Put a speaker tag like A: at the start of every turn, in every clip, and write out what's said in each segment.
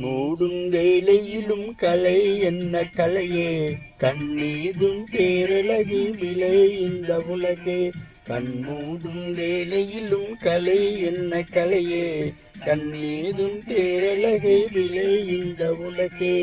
A: மூடும் வேலையிலும் கலை என்ன கலையே, கண்ணீதும் தேரழகு விலை இந்த உலகே. கண்மூடும் வேலையிலும் கலை என்ன கலையே, கண்ணீதும் தேரழகு விலை இந்த உலகே.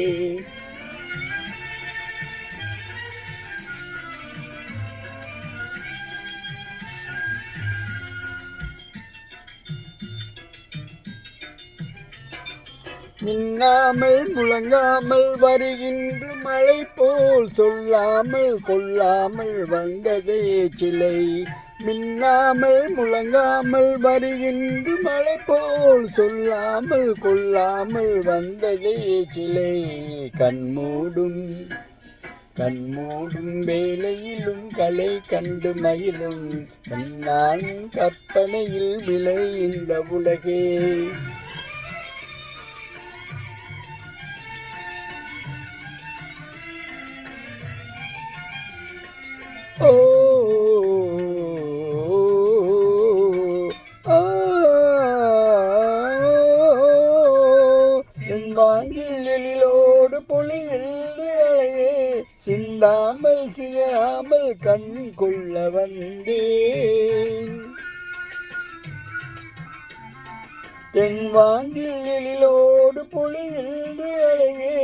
A: மின்னாமல் முழங்காமல் வருகின்ற மழை போல் சொல்லாமல் கொள்ளாமல் வந்ததே சிலை. மின்னாமல் முழங்காமல் வருகின்ற மழை போல் சொல்லாமல் கொள்ளாமல் வந்ததே சிலை. கண்மூடும் வேளையிலும் கலை கண்டு மகிழும் கண்ணான் கற்பனையில் விளை இந்த உலகே. ஓ என் வாங்கில் எழிலோடு பொழியில் அலையே, சிந்தாமல் சிகாமல் கண் கொள்ள வந்தேன். தென்வாங்கில் எழிலோடு பொழியில் அலையே,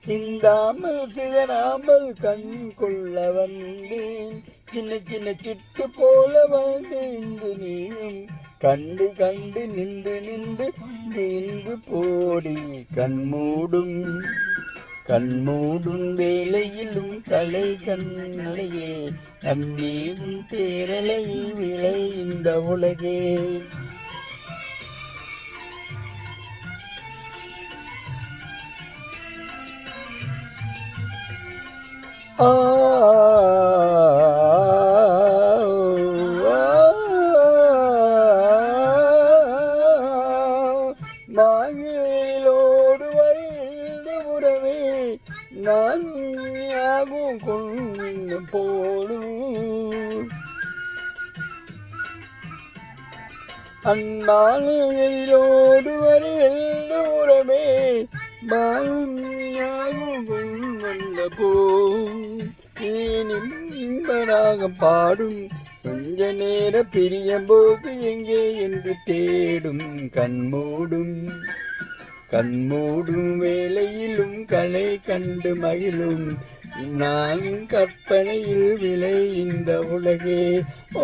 A: சிந்தாமல் சிதறாமல் கண் கொள்ள வந்தேன். சின்ன சின்ன சிட்டு போல வந்து இன்று நீயும் கண்டு கண்டு நின்று நின்று நின்று போடி. கண்மூடும் வேலையிலும் கலை கண்ணையே, கண்ணீரும் தேரலை விளை இந்த உலகே. மாயிலோடு வருகின்ற உறவே, நான் யாகும் கொண்டு போடும். அந்நாளிலோடு வருகின்ற உறவே, வந்த போம்பராக பாடும். கொஞ்ச நேர பிரியம் போது எங்கே என்று தேடும். கண்மூடும் வேளையிலும் கலை கண்டு மகிழும் நான் கற்பனையில் விளை இந்த உலகே. ஓ